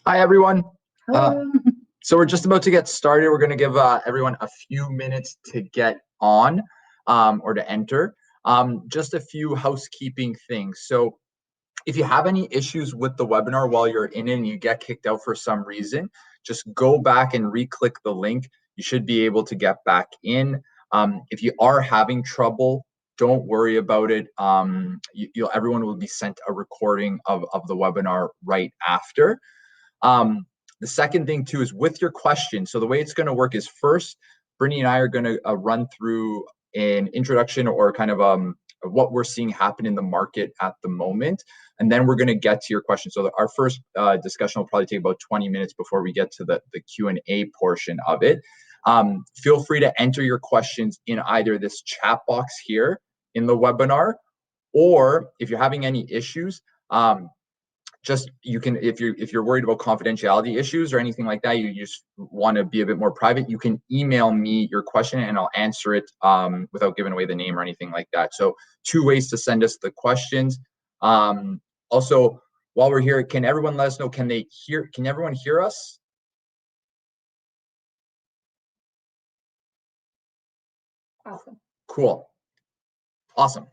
Hi, everyone. Uh, Hello. so we're just about to get started. We're going to give everyone a few minutes to get on or to enter. Just a few housekeeping things. So if you have any issues with the webinar while you're in it and you get kicked out for some reason, just go back and re-click the link. You should be able to get back in. If you are having trouble, don't worry about it. Everyone will be sent a recording of the webinar right after. The second thing too is with your question. So the way it's going to work is first, Brittany and I are going to run through an introduction or kind of what we're seeing happen in the market at the moment. And then we're going to get to your question. So our first discussion will probably take about 20 minutes before we get to the Q&A portion of it. Feel free to enter your questions in either this chat box here in the webinar, or if you're having any issues, you can, if you're worried about confidentiality issues or anything like that, you just want to be a bit more private, you can email me your question and I'll answer it without giving away the name or anything like that. So 2 ways to send us the questions. Also, while we're here, can everyone let us know, can everyone hear us? Awesome. Cool. Awesome.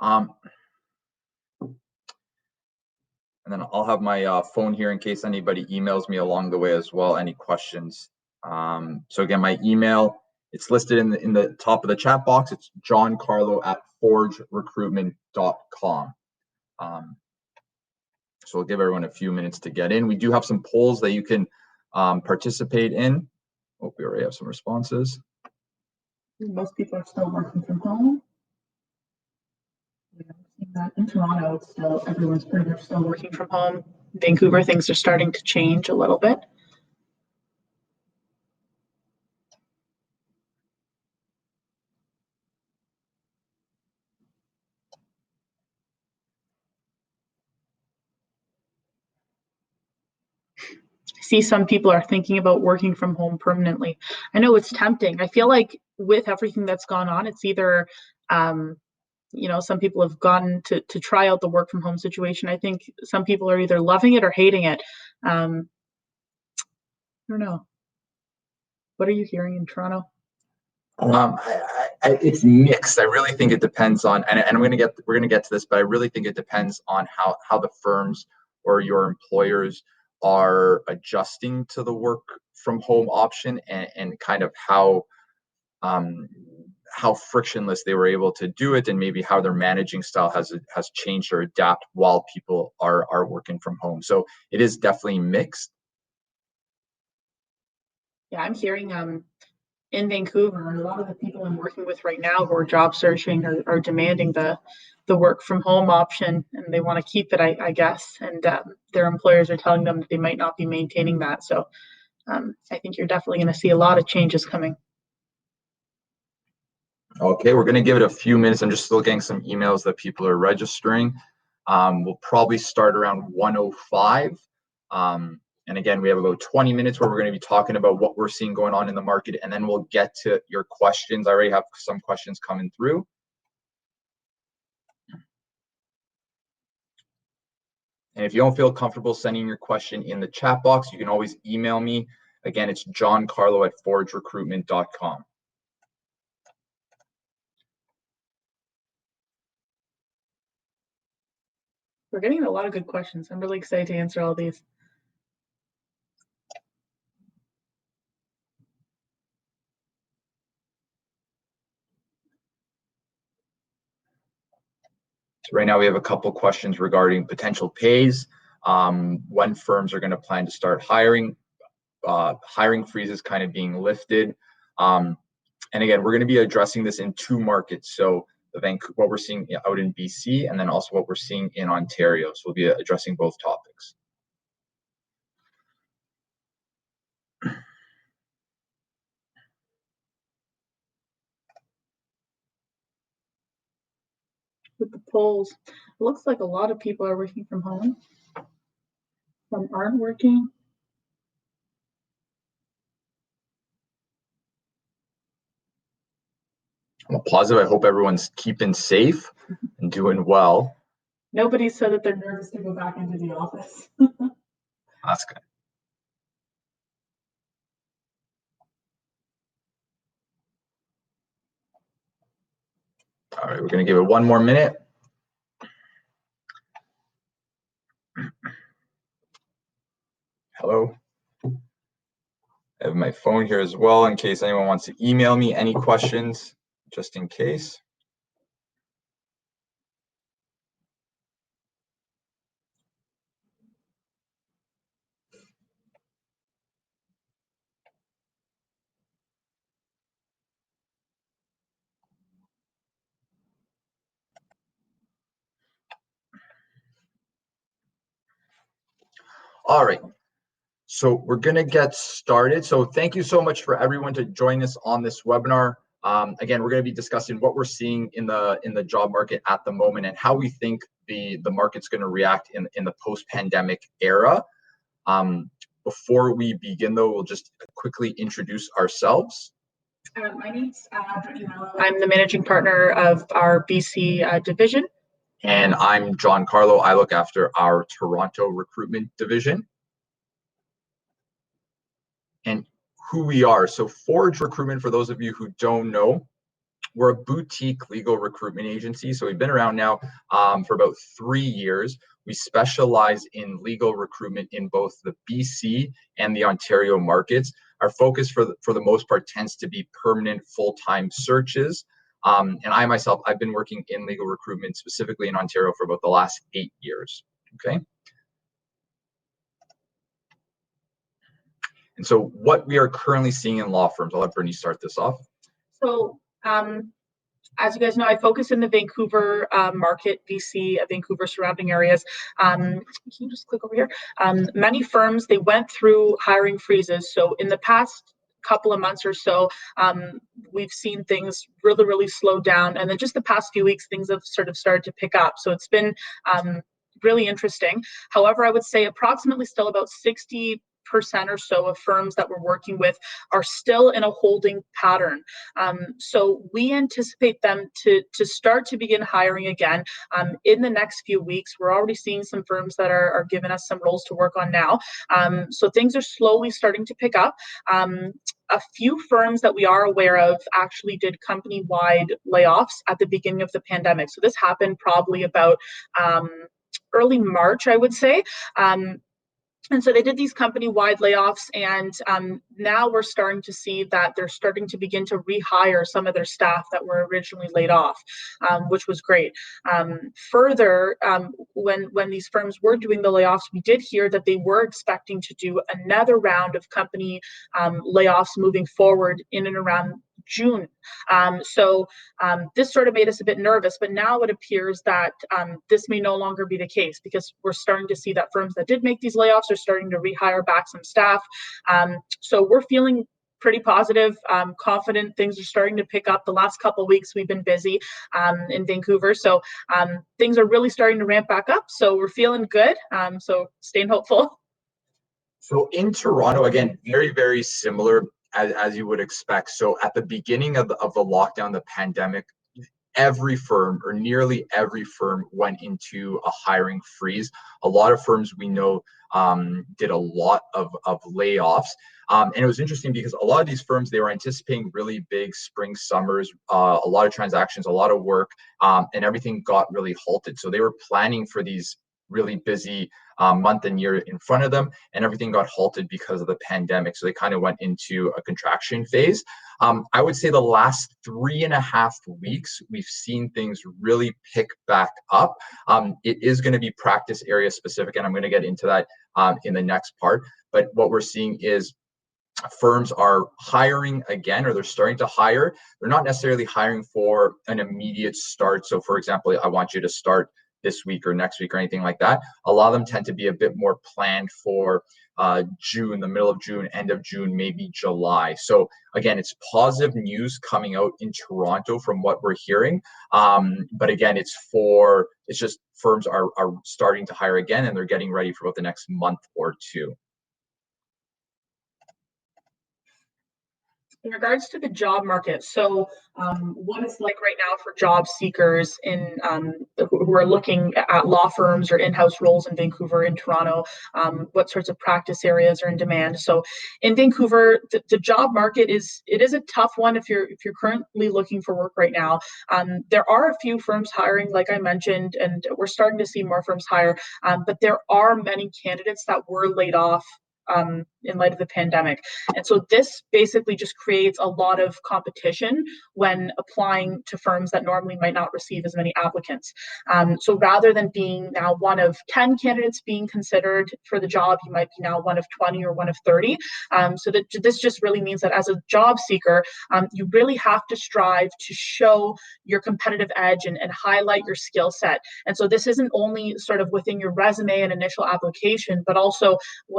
And then I'll have my phone here in case anybody emails me along the way as well, any questions. So again, my email, it's listed in the top of the chat box. It's johncarlo@forgerecruitment.com. So we'll give everyone a few minutes to get in. We do have some polls that you can participate in. Oh, we already have some responses. Most people are still working from home. That in Toronto, everyone's pretty much still working from home. Vancouver, things are starting to change a little bit. I see some people are thinking about working from home permanently. I know it's tempting. I feel like with everything that's gone on, it's either some people have gone to try out the work from home situation. I think some people are either loving it or hating it. I don't know. What are you hearing in Toronto? It's mixed. I really think it depends on, and we're gonna get to this, but I really think it depends on how the firms or your employers are adjusting to the work from home option, and kind of how frictionless they were able to do it, and maybe how their managing style has changed or adapt while people are working from home. So it is definitely mixed. Yeah, I'm hearing in Vancouver, a lot of the people I'm working with right now who are job searching are demanding the work from home option, and they want to keep it, I guess. And their employers are telling them that they might not be maintaining that. So I think you're definitely going to see a lot of changes coming. Okay, we're going to give it a few minutes. I'm just still getting some emails that people are registering. We'll probably start around 1:05. And again, we have about 20 minutes where we're going to be talking about what we're seeing going on in the market, and then we'll get to your questions. I already have some questions coming through. And if you don't feel comfortable sending your question in the chat box, you can always email me. Again, it's johncarlo@forgerecruitment.com. We're getting a lot of good questions. I'm really excited to answer all these. So right now we have a couple questions regarding potential pays, when firms are going to plan to start hiring, hiring freezes kind of being lifted. And again, we're going to be addressing this in 2 markets. So what we're seeing out in BC, and then also what we're seeing in Ontario. So we'll be addressing both topics. With the polls, it looks like a lot of people are working from home. Some aren't working. I'm positive. I hope everyone's keeping safe and doing well. Nobody said that they're nervous to go back into the office. That's good. All right, we're going to give it one more minute. Hello. I have my phone here as well in case anyone wants to email me any questions, just in case. All right, so we're going to get started. So thank you so much for everyone to join us on this webinar. Again, we're going to be discussing what we're seeing in the job market at the moment and how we think the market's going to react in the post-pandemic era. Before we begin, though, we'll just quickly introduce ourselves. My name's Brittany Mello. I'm the managing partner of our BC division. And I'm John Carlo. I look after our Toronto recruitment division. And who we are. So Forge Recruitment, for those of you who don't know, we're a boutique legal recruitment agency. So we've been around now for about 3 years. We specialize in legal recruitment in both the BC and the Ontario markets. Our focus for the most part tends to be permanent full-time searches. And I myself, I've been working in legal recruitment specifically in Ontario for about the last 8 years. Okay. And so what we are currently seeing in law firms, I'll let Brittany start this off. So as you guys know, I focus in the Vancouver market, BC, Vancouver surrounding areas. Can you just click over here? Many firms, they went through hiring freezes. So in the past couple of months or so, we've seen things really slow down. And then just the past few weeks, things have sort of started to pick up. So it's been really interesting. However, I would say approximately still about 60% or so of firms that we're working with are still in a holding pattern. So we anticipate them to start to begin hiring again in the next few weeks. We're already seeing some firms that are giving us some roles to work on now. So things are slowly starting to pick up. A few firms that we are aware of actually did company-wide layoffs at the beginning of the pandemic. So this happened probably about early March, I would say. And so they did these company-wide layoffs, and now we're starting to see that they're starting to begin to rehire some of their staff that were originally laid off, which was great. Further, when these firms were doing the layoffs, we did hear that they were expecting to do another round of company layoffs moving forward in and around June. So this sort of made us a bit nervous, but now it appears that this may no longer be the case because we're starting to see that firms that did make these layoffs are starting to rehire back some staff. So we're feeling pretty positive, confident. Things are starting to pick up. The last couple of weeks we've been busy in Vancouver, so things are really starting to ramp back up. So we're feeling good. So staying hopeful. So in Toronto, again, very similar as you would expect. So at the beginning of the lockdown, the pandemic, every firm or nearly every firm went into a hiring freeze. A lot of firms we know did a lot of layoffs. And it was interesting because a lot of these firms, they were anticipating really big spring summers, a lot of transactions, a lot of work, and everything got really halted. So they were planning for these really busy month and year in front of them, and everything got halted because of the pandemic. So they kind of went into a contraction phase. I would say the last 3.5 weeks, we've seen things really pick back up. It is going to be practice area specific, and I'm going to get into that in the next part. But what we're seeing is firms are hiring again, or they're starting to hire. They're not necessarily hiring for an immediate start. So for example, I want you to start this week or next week or anything like that. A lot of them tend to be a bit more planned for June, the middle of June, end of June, maybe July. So again, it's positive news coming out in Toronto from what we're hearing. But again, it's just firms are starting to hire again, and they're getting ready for about the next month or two. In regards to the job market, so what it's like right now for job seekers who are looking at law firms or in-house roles in Vancouver and Toronto, what sorts of practice areas are in demand. So in Vancouver, the job market is a tough one if you're currently looking for work right now. There are a few firms hiring, like I mentioned, and we're starting to see more firms hire, but there are many candidates that were laid off in light of the pandemic. And so this basically just creates a lot of competition when applying to firms that normally might not receive as many applicants. So rather than being now one of 10 candidates being considered for the job, you might be now one of 20 or one of 30. So that this just really means that as a job seeker, you really have to strive to show your competitive edge and highlight your skill set. And so this isn't only sort of within your resume and initial application, but also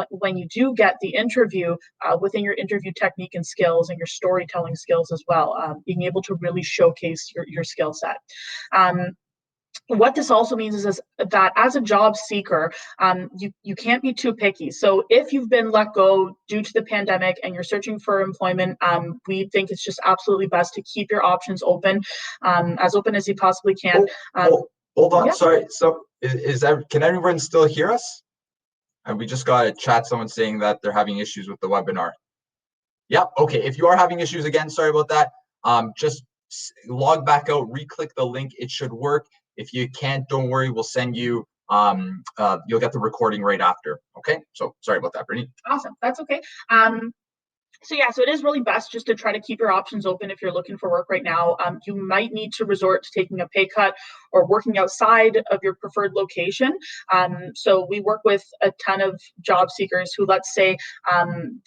when you do get the interview, within your interview technique and skills and your storytelling skills as well, being able to really showcase your skill set. What this also means is that as a job seeker, you can't be too picky. So if you've been let go due to the pandemic and you're searching for employment, we think it's just absolutely best to keep your options open as you possibly can. Hold on, yeah. sorry. So is that, can everyone still hear us? And we just got a chat, someone saying that they're having issues with the webinar. Yep, okay, if you are having issues again, sorry about that. Just log back out, re-click the link, it should work. If you can't, don't worry, we'll send you, you'll get the recording right after, okay? So sorry about that, Brittany. Awesome, that's okay. So it is really best just to try to keep your options open if you're looking for work right now. You might need to resort to taking a pay cut or working outside of your preferred location. So we work with a ton of job seekers who, let's say,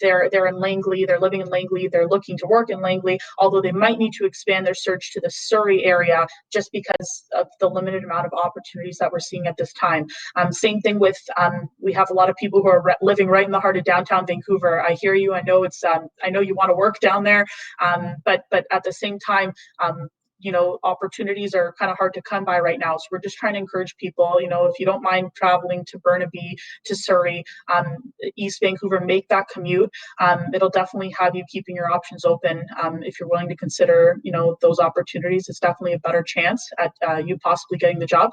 they're in Langley, they're living in Langley, they're looking to work in Langley, although they might need to expand their search to the Surrey area just because of the limited amount of opportunities that we're seeing at this time. Same thing with, we have a lot of people who are living right in the heart of downtown Vancouver. I hear you. I know it's I know you want to work down there, but at the same time, opportunities are kind of hard to come by right now. So we're just trying to encourage people, if you don't mind traveling to Burnaby, to Surrey, East Vancouver, make that commute. It'll definitely have you keeping your options open. If you're willing to consider, those opportunities, it's definitely a better chance at you possibly getting the job.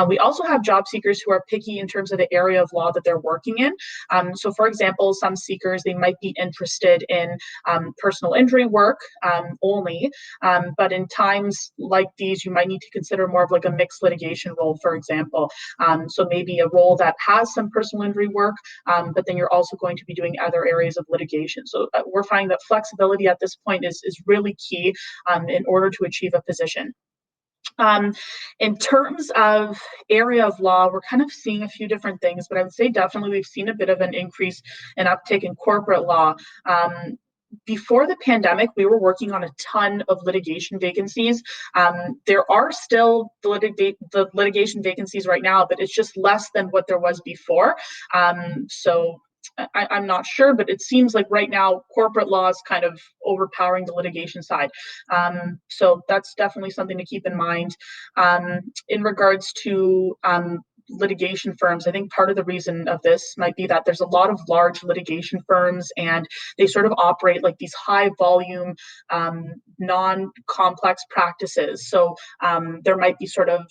We also have job seekers who are picky in terms of the area of law that they're working in. So for example, some seekers, they might be interested in personal injury work only, but in times like these, you might need to consider more of like a mixed litigation role, for example. So maybe a role that has some personal injury work, but then you're also going to be doing other areas of litigation. So we're finding that flexibility at this point is really key in order to achieve a position. In terms of area of law, we're kind of seeing a few different things, but I would say definitely we've seen a bit of an increase in uptick in corporate law. Before the pandemic, we were working on a ton of litigation vacancies. There are still the litigation vacancies right now, but it's just less than what there was before. So I'm not sure, but it seems like right now corporate law is kind of overpowering the litigation side. So that's definitely something to keep in mind. In regards to litigation firms, I think part of the reason of this might be that there's a lot of large litigation firms and they sort of operate like these high volume, non-complex practices. So there might be sort of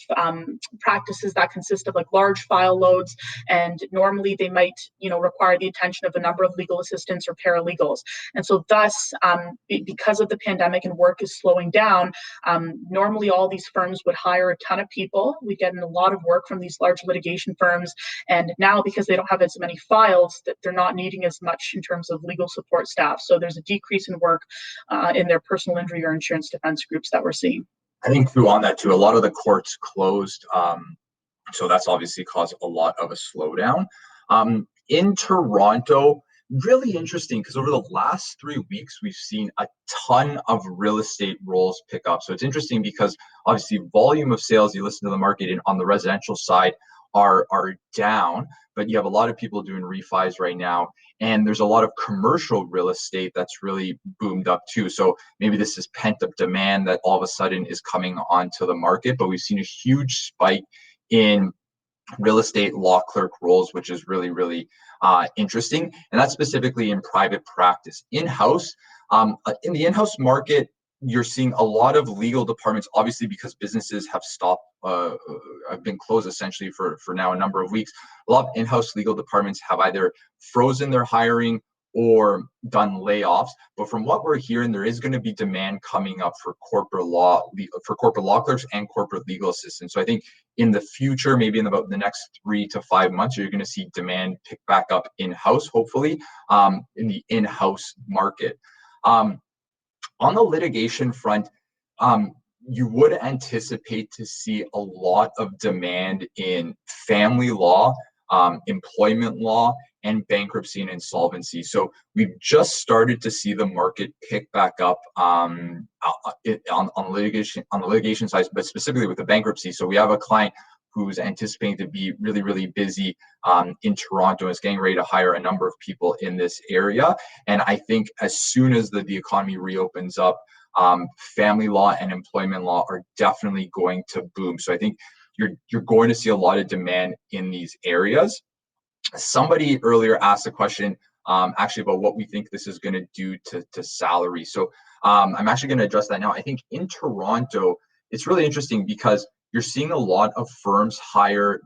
practices that consist of like large file loads, and normally they might, require the attention of a number of legal assistants or paralegals. And so thus, because of the pandemic and work is slowing down, normally all these firms would hire a ton of people. We get in a lot of work from these large litigation firms, and now because they don't have as many files, that they're not needing as much in terms of legal support staff. So there's a decrease in work in their personal injury or insurance defense groups that we're seeing. I think through on that too, a lot of the courts closed, so that's obviously caused a lot of a slowdown. In Toronto, really interesting because over the last 3 weeks, we've seen a ton of real estate roles pick up. So it's interesting because obviously volume of sales, you listen to the market on the residential side are down, but you have a lot of people doing refis right now. And there's a lot of commercial real estate that's really boomed up too. So maybe this is pent up demand that all of a sudden is coming onto the market, but we've seen a huge spike in real estate law clerk roles, which is really, really interesting. And that's specifically in private practice. In-house, In the in-house market, you're seeing a lot of legal departments, obviously because businesses have stopped, have been closed essentially for now a number of weeks. A lot of in-house legal departments have either frozen their hiring or done layoffs. But from what we're hearing, there is going to be demand coming up for corporate law clerks and corporate legal assistants. So I think in the future, maybe in about the next 3 to 5 months, you're going to see demand pick back up in-house, hopefully, in the in-house market. On the litigation front, you would anticipate to see a lot of demand in family law, employment law, and bankruptcy and insolvency. So we've just started to see the market pick back up on the litigation side, but specifically with the bankruptcy. So we have a client who's anticipating to be really, really busy in Toronto, and is getting ready to hire a number of people in this area. And I think as soon as the economy reopens up, family law and employment law are definitely going to boom. So I think you're going to see a lot of demand in these areas. Somebody earlier asked a question actually about what we think this is going to do to salary. So I'm actually going to address that now. I think in Toronto, it's really interesting because you're seeing a lot of firms hire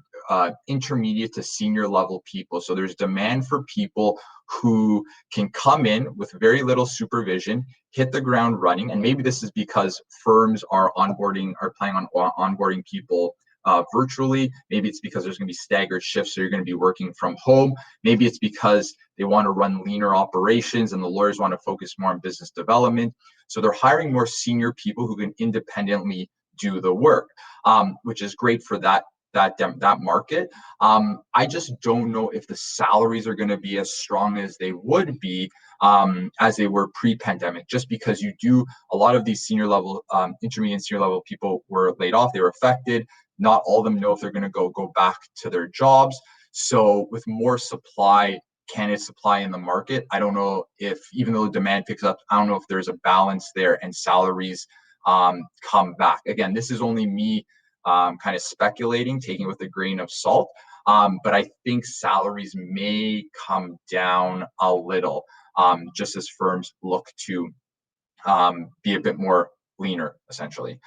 intermediate to senior level people. So there's demand for people who can come in with very little supervision, hit the ground running. And maybe this is because firms are planning on onboarding people virtually. Maybe it's because there's going to be staggered shifts, so you're going to be working from home. Maybe it's because they want to run leaner operations and the lawyers want to focus more on business development. So they're hiring more senior people who can independently do the work, which is great for that market. I just don't know if the salaries are going to be as strong as they would be as they were pre-pandemic, just because a lot of these senior level, intermediate and senior level people were laid off, they were affected. Not all of them know if they're going to go back to their jobs. So with more candidate supply in the market, I don't know if, even though the demand picks up, I don't know if there's a balance there and salaries come back. Again, this is only me kind of speculating, taking it with a grain of salt. But I think salaries may come down a little, just as firms look to be a bit more leaner, essentially.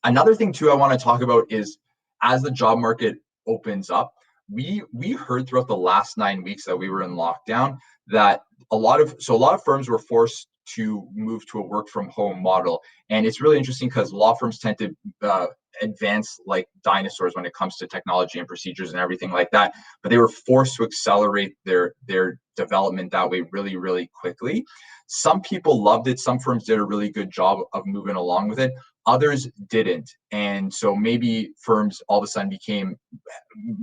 Another thing too I want to talk about is, as the job market opens up, we heard throughout the last 9 weeks that we were in lockdown that a lot of firms were forced to move to a work from home model. And it's really interesting because law firms tend to advance like dinosaurs when it comes to technology and procedures and everything like that. But they were forced to accelerate their development that way really, really quickly. Some people loved it. Some firms did a really good job of moving along with it. Others didn't. And so maybe firms all of a sudden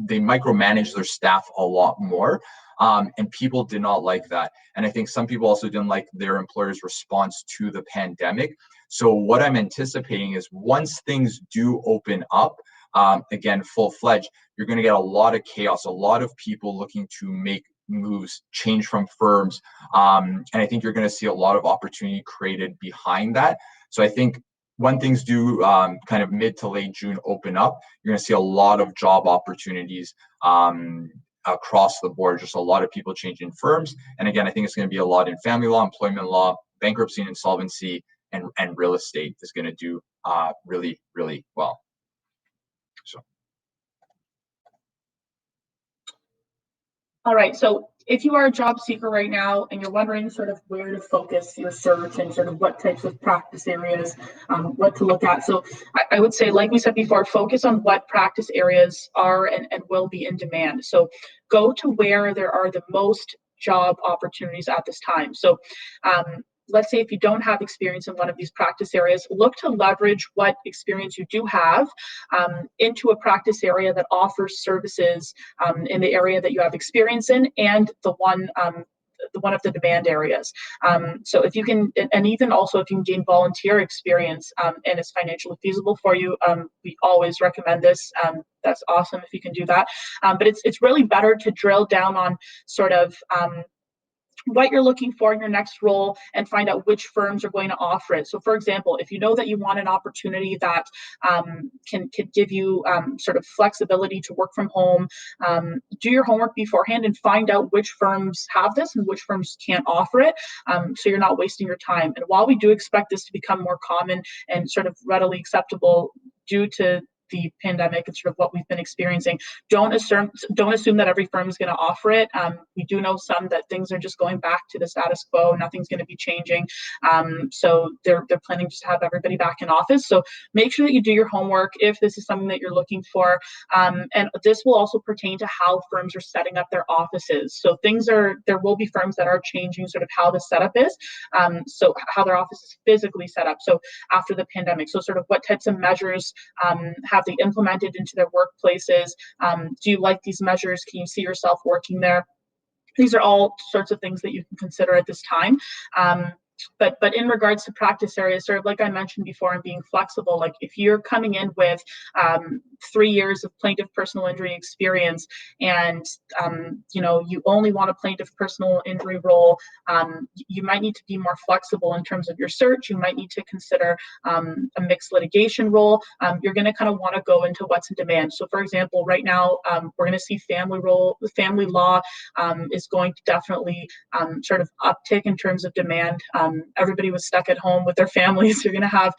they micromanaged their staff a lot more. And people did not like that. And I think some people also didn't like their employer's response to the pandemic. So what I'm anticipating is, once things do open up, again, full-fledged, you're going to get a lot of chaos, a lot of people looking to make moves, change from firms. And I think you're going to see a lot of opportunity created behind that. So I think when things do kind of mid to late June open up, you're going to see a lot of job opportunities across the board, just a lot of people changing firms. And again, I think it's going to be a lot in family law, employment law, bankruptcy and insolvency, and real estate is going to do really, really well. So. All right, so if you are a job seeker right now and you're wondering sort of where to focus your search and sort of what types of practice areas, what to look at. So I would say, like we said before, focus on what practice areas are and will be in demand. So go to where there are the most job opportunities at this time. So let's say if you don't have experience in one of these practice areas, look to leverage what experience you do have into a practice area that offers services in the area that you have experience in, and the one of the demand areas. So if you can, and even also if you can gain volunteer experience and it's financially feasible for you, we always recommend this. That's awesome if you can do that. But it's really better to drill down on sort of what you're looking for in your next role and find out which firms are going to offer it. So, for example, if you know that you want an opportunity that can give you sort of flexibility to work from home, do your homework beforehand and find out which firms have this and which firms can't offer it, so you're not wasting your time. And while we do expect this to become more common and sort of readily acceptable due to the pandemic and sort of what we've been experiencing, don't assume that every firm is going to offer it. We do know some that things are just going back to the status quo. Nothing's going to be changing. So they're planning just to have everybody back in office. So make sure that you do your homework if this is something that you're looking for. And this will also pertain to how firms are setting up their offices. So there will be firms that are changing sort of how the setup is. So how their office is physically set up. So after the pandemic, so sort of what types of measures have they implemented into their workplaces? Do you like these measures? Can you see yourself working there? These are all sorts of things that you can consider at this time. But in regards to practice areas, sort of like I mentioned before, and being flexible, like if you're coming in with 3 years of plaintiff personal injury experience and you only want a plaintiff personal injury role, you might need to be more flexible in terms of your search. You might need to consider a mixed litigation role. You're going to kind of want to go into what's in demand. So for example, right now we're going to see family law is going to definitely sort of uptick in terms of demand. Everybody was stuck at home with their families. You're going to have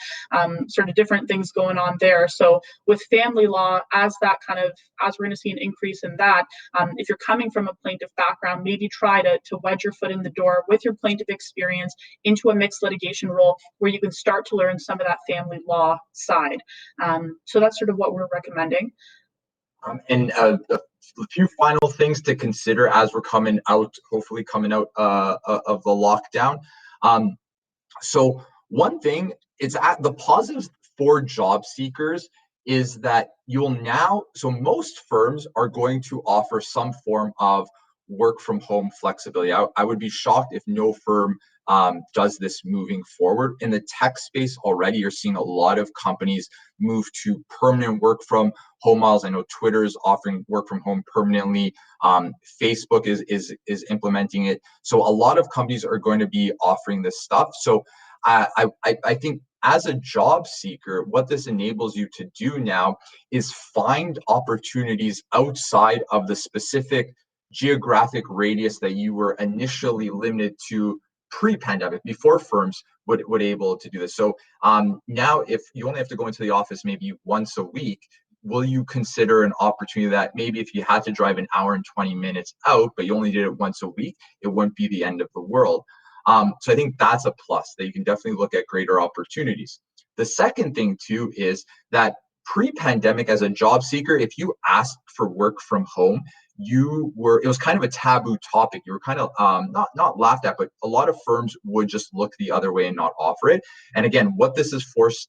sort of different things going on there. So with family law, as we're going to see an increase in that, if you're coming from a plaintiff background, maybe try to wedge your foot in the door with your plaintiff experience into a mixed litigation role where you can start to learn some of that family law side. So that's sort of what we're recommending. And a few final things to consider as we're hopefully coming out of the lockdown. So one thing, the positives for job seekers is that so most firms are going to offer some form of work from home flexibility. I would be shocked if no firm does this moving forward. In the tech space already, you're seeing a lot of companies move to permanent work from home models. I know Twitter is offering work from home permanently. Facebook is implementing it. So a lot of companies are going to be offering this stuff. So I think as a job seeker, what this enables you to do now is find opportunities outside of the specific geographic radius that you were initially limited to pre-pandemic, before firms would able to do this. So now if you only have to go into the office maybe once a week, will you consider an opportunity that maybe if you had to drive an hour and 20 minutes out, but you only did it once a week, it wouldn't be the end of the world. So I think that's a plus, that you can definitely look at greater opportunities. The second thing too is that pre-pandemic, as a job seeker, if you asked for work from home, it was kind of a taboo topic. You were kind of not laughed at, but a lot of firms would just look the other way and not offer it. And again, what this has forced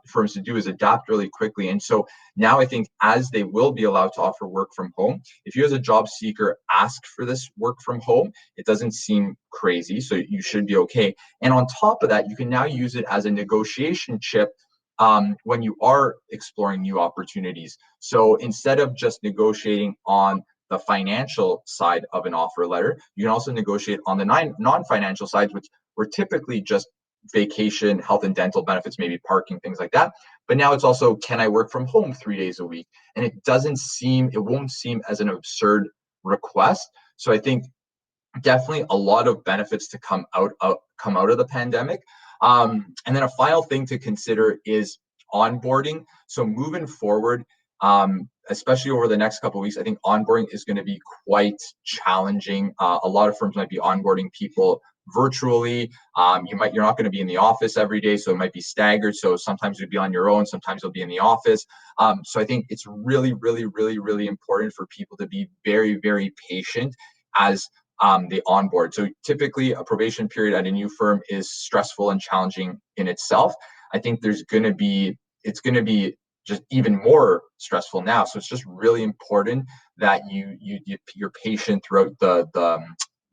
firms to do is adapt really quickly. And so now I think as they will be allowed to offer work from home, if you as a job seeker ask for this work from home, it doesn't seem crazy. So you should be okay. And on top of that, you can now use it as a negotiation chip when you are exploring new opportunities. So instead of just negotiating on the financial side of an offer letter, you can also negotiate on the non-financial sides, which were typically just vacation, health and dental benefits, maybe parking, things like that. But now it's also, can I work from home 3 days a week? And it won't seem as an absurd request. So I think definitely a lot of benefits to come out of the pandemic. And then a final thing to consider is onboarding. So moving forward, especially over the next couple of weeks, I think onboarding is going to be quite challenging. A lot of firms might be onboarding people virtually. You're not going to be in the office every day, so it might be staggered. So sometimes you'll be on your own, sometimes you'll be in the office. So I think it's really, really, really, really important for people to be very, very patient as they onboard. So typically a probation period at a new firm is stressful and challenging in itself. I think it's going to be just even more stressful now. So it's just really important that you're patient throughout the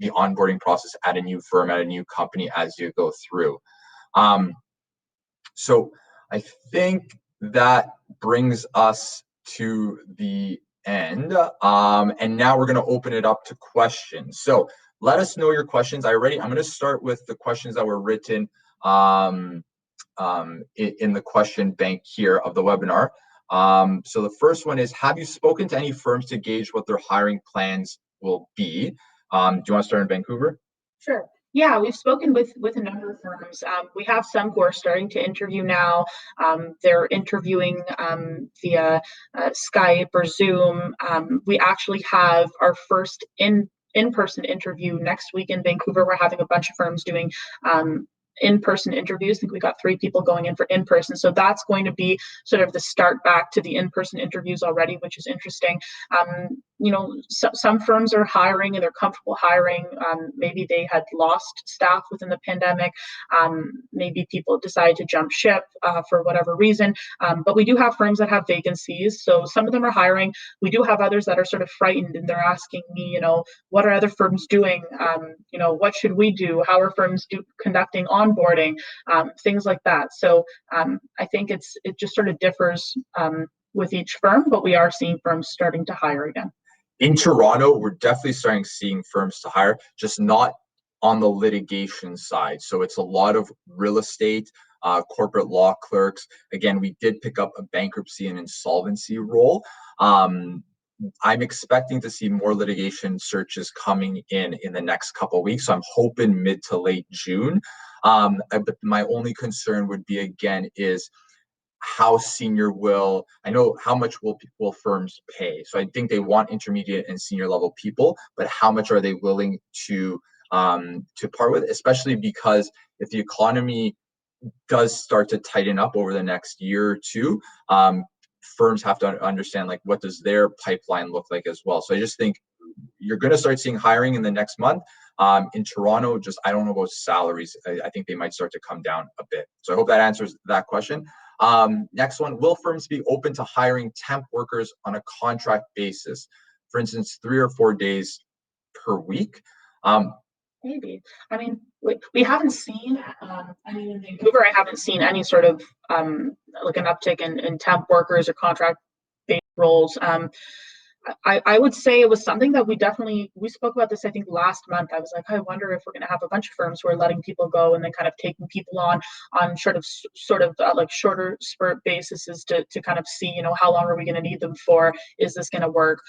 onboarding process at a new firm, at a new company as you go through. So I think that brings us to the end. And now we're going to open it up to questions. So let us know your questions. I'm going to start with the questions that were written in the question bank here of the webinar. So the first one is, have you spoken to any firms to gauge what their hiring plans will be? Do you want to start in Vancouver? Sure. Yeah, we've spoken with a number of firms. We have some who are starting to interview now. They're interviewing via Skype or Zoom. We actually have our first in-person interview next week in Vancouver. We're having a bunch of firms doing in-person interviews. I think we got 3 people going in for in-person. So that's going to be sort of the start back to the in-person interviews already, which is interesting. Some firms are hiring and they're comfortable hiring. Maybe they had lost staff within the pandemic. Maybe people decide to jump ship for whatever reason. But we do have firms that have vacancies. So some of them are hiring. We do have others that are sort of frightened and they're asking me, what are other firms doing? What should we do? How are firms conducting onboarding? Things like that. So I think it just sort of differs with each firm, but we are seeing firms starting to hire again. In Toronto, we're definitely seeing firms to hire, just not on the litigation side. So it's a lot of real estate, corporate law clerks. Again, we did pick up a bankruptcy and insolvency role. I'm expecting to see more litigation searches coming in the next couple of weeks. So I'm hoping mid to late June. But my only concern would be, again, is how senior I know how much will firms pay. So I think they want intermediate and senior level people, but how much are they willing to part with, especially because if the economy does start to tighten up over the next year or two, firms have to understand, like, what does their pipeline look like as well. So I just think you're going to start seeing hiring in the next month. In Toronto, I don't know about salaries. I think they might start to come down a bit. So I hope that answers that question. Next one, will firms be open to hiring temp workers on a contract basis? For instance, 3 or 4 days per week? Maybe. I mean, we haven't seen, in Vancouver, I haven't seen any sort of like an uptick in temp workers or contract-based roles. I would say it was something that we spoke about this, I think, last month. I was like, I wonder if we're going to have a bunch of firms who are letting people go and then kind of taking people on sort of like shorter spurt basis to kind of see, how long are we going to need them for? Is this going to work?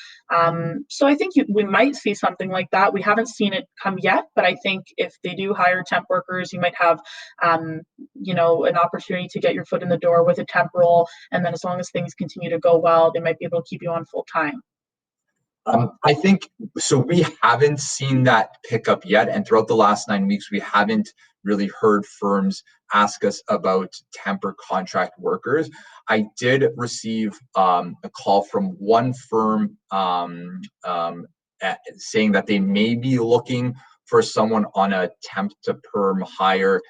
So I think we might see something like that. We haven't seen it come yet, but I think if they do hire temp workers, you might have, an opportunity to get your foot in the door with a temp role. And then as long as things continue to go well, they might be able to keep you on full time. I think so. We haven't seen that pick up yet. And throughout the last 9 weeks, we haven't really heard firms ask us about temp or contract workers. I did receive a call from one firm saying that they may be looking for someone on a temp to perm hire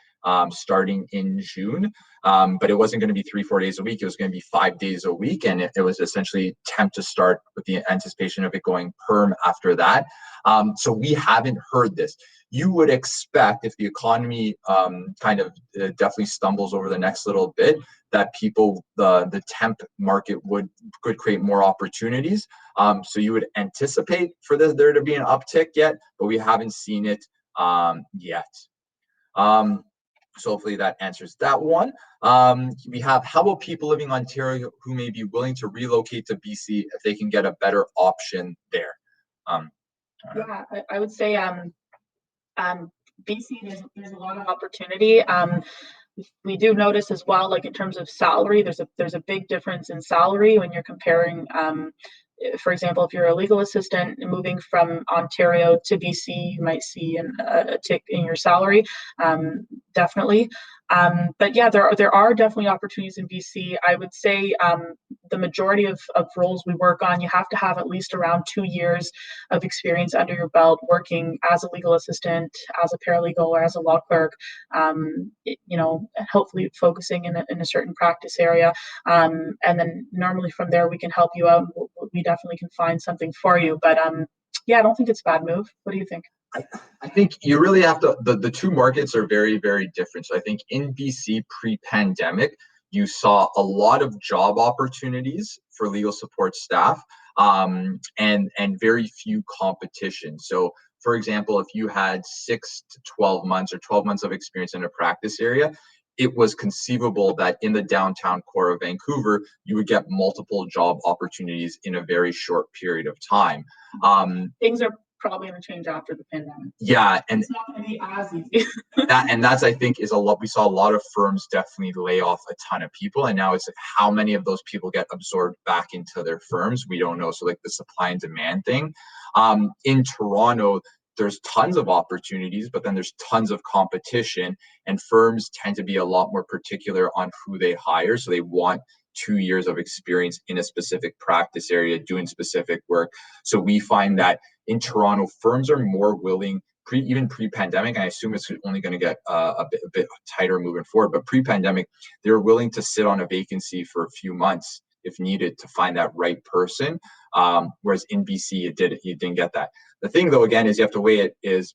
starting in June. But it wasn't going to be 3-4 days a week. It was going to be 5 days a week. And it was essentially temp to start with the anticipation of it going perm after that. So we haven't heard this. You would expect, if the economy kind of definitely stumbles over the next little bit, that the temp market could create more opportunities. So you would anticipate for there to be an uptick yet, but we haven't seen it yet. So hopefully that answers that one. We have, how about people living in Ontario who may be willing to relocate to BC if they can get a better option there? Yeah, I would say BC, there's a lot of opportunity. We do notice as well, like in terms of salary, there's a big difference in salary when you're comparing. For example, if you're a legal assistant moving from Ontario to BC, you might see a tick in your salary, definitely. But yeah, there are definitely opportunities in BC. I would say the majority of roles we work on, you have to have at least around 2 years of experience under your belt working as a legal assistant, as a paralegal, or as a law clerk, hopefully focusing in a certain practice area. And then normally from there, we can help you out. We definitely can find something for you. But yeah, I don't think it's a bad move. What do you think? I think you really have to, the two markets are very, very different. So I think in BC pre-pandemic, you saw a lot of job opportunities for legal support staff and very few competition. So for example, if you had 6 to 12 months or 12 months of experience in a practice area, it was conceivable that in the downtown core of Vancouver, you would get multiple job opportunities in a very short period of time. Things are probably going to change after the pandemic. Yeah, and it's not going to be as easy. that's I think is a lot. We saw a lot of firms definitely lay off a ton of people, and now it's like how many of those people get absorbed back into their firms, we don't know. So like the supply and demand thing. In Toronto, there's tons of opportunities, but then there's tons of competition, and firms tend to be a lot more particular on who they hire. So they want 2 years of experience in a specific practice area doing specific work. So we find that in Toronto, firms are more willing, even pre-pandemic, and I assume it's only going to get a bit tighter moving forward, but pre-pandemic, they're willing to sit on a vacancy for a few months if needed to find that right person. Whereas in BC, you didn't get that. The thing, though, again, is you have to weigh it is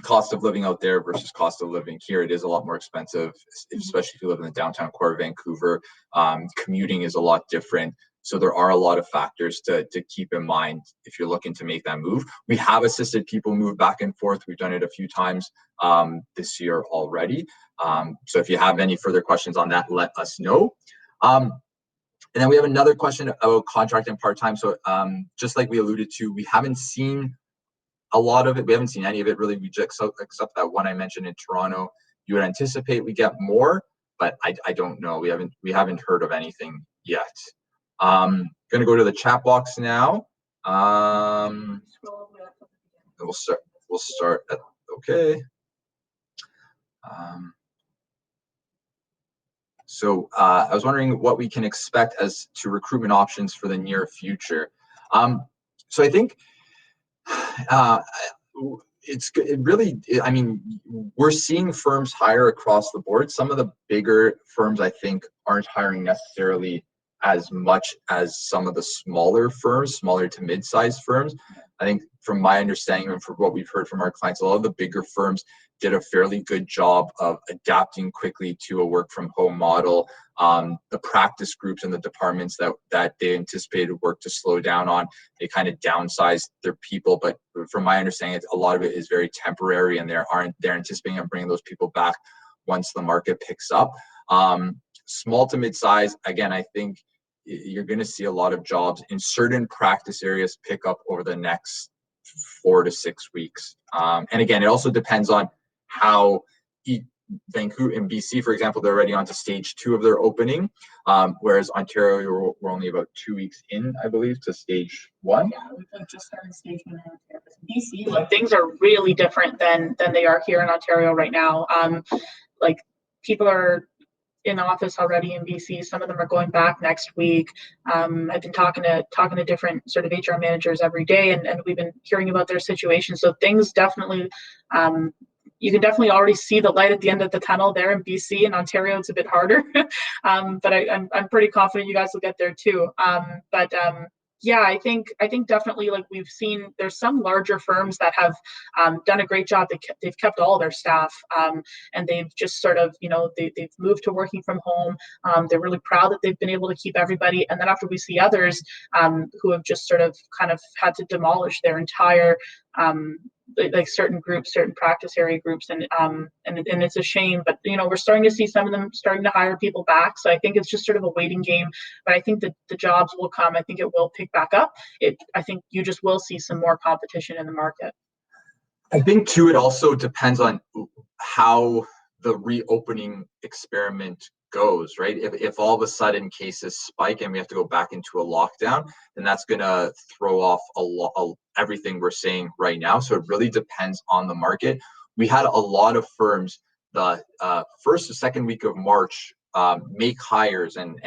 cost of living out there versus cost of living here. It is a lot more expensive, especially if you live in the downtown core of Vancouver. Commuting is a lot different. So there are a lot of factors to keep in mind if you're looking to make that move. We have assisted people move back and forth. We've done it a few times this year already. So if you have any further questions on that, let us know. And then we have another question about contract and part-time. So just like we alluded to, we haven't seen a lot of it. We haven't seen any of it really, except that one I mentioned in Toronto. You would anticipate we get more, but I don't know. We haven't heard of anything yet. Going to go to the chat box now. We'll start at, okay. So I was wondering what we can expect as to recruitment options for the near future. So I think I mean, we're seeing firms hire across the board. Some of the bigger firms, I think, aren't hiring necessarily as much as some of the smaller firms, smaller to mid-sized firms. I think from my understanding and from what we've heard from our clients, a lot of the bigger firms did a fairly good job of adapting quickly to a work from home model. The practice groups and the departments that they anticipated work to slow down on, they kind of downsized their people. But from my understanding, a lot of it is very temporary, and they're anticipating bringing those people back once the market picks up. Small to mid-size, again, I think you're going to see a lot of jobs in certain practice areas pick up over the next 4 to 6 weeks. And again, it also depends on how Vancouver and BC, for example, they're already on to stage 2 of their opening, whereas Ontario, we're only about 2 weeks in, I believe, to stage 1. Yeah, we've just started stage 1 in Ontario. BC, like things are really different than they are here in Ontario right now. Like people are in office already in BC. Some of them are going back next week. I've been talking to different sort of HR managers every day, and we've been hearing about their situation. So things definitely, you can definitely already see the light at the end of the tunnel there in BC. In Ontario, it's a bit harder, but I'm pretty confident you guys will get there too. Yeah, I think definitely, like we've seen, there's some larger firms that have done a great job. They've kept all their staff, and they've just sort of, they've moved to working from home. They're really proud that they've been able to keep everybody. And then after we see others who have just sort of kind of had to demolish their entire like certain groups, certain practice area groups, and it's a shame, but we're starting to see some of them starting to hire people back. So I think it's just sort of a waiting game, but I think that the jobs will come. I think it will pick back up. I think you just will see some more competition in the market. I think too, it also depends on how the reopening experiment goes, right? If all of a sudden cases spike and we have to go back into a lockdown, then that's going to throw off everything we're saying right now. So it really depends on the market. We had a lot of firms the first or second week of March make hires and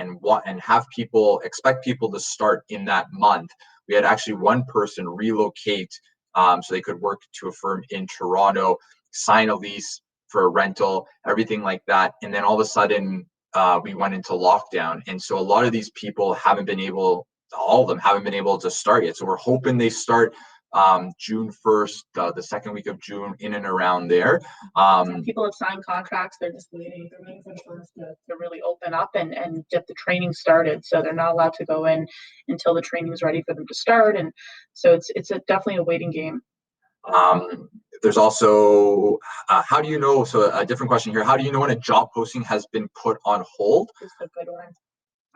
expect people to start in that month. We had actually one person relocate so they could work to a firm in Toronto, sign a lease for a rental, everything like that. And then all of a sudden, we went into lockdown. And so a lot of these people all of them haven't been able to start yet. So we're hoping they start June 1st, the second week of June, in and around there. People have signed contracts. They're just waiting. They're waiting for the firms to really open up and get the training started. So they're not allowed to go in until the training is ready for them to start. And so it's definitely a waiting game. There's also, how do you know, so a different question here, how do you know when a job posting has been put on hold? This is a good one.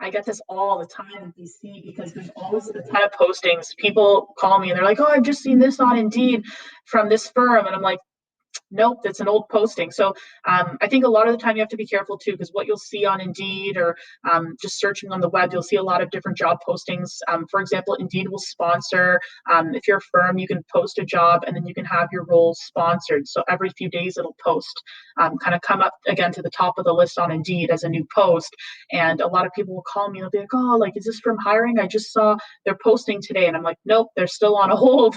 I get this all the time in BC because there's always a ton of postings. People call me and they're like, "Oh, I've just seen this on Indeed from this firm," and I'm like, nope, that's an old posting. So I think a lot of the time you have to be careful too, because what you'll see on Indeed or just searching on the web, you'll see a lot of different job postings. For example, Indeed will sponsor. If you're a firm, you can post a job and then you can have your roles sponsored. So every few days it'll post, kind of come up again to the top of the list on Indeed as a new post. And a lot of people will call me and they'll be like, "Oh, like, is this from hiring? I just saw they're posting today." And I'm like, "Nope, they're still on a hold."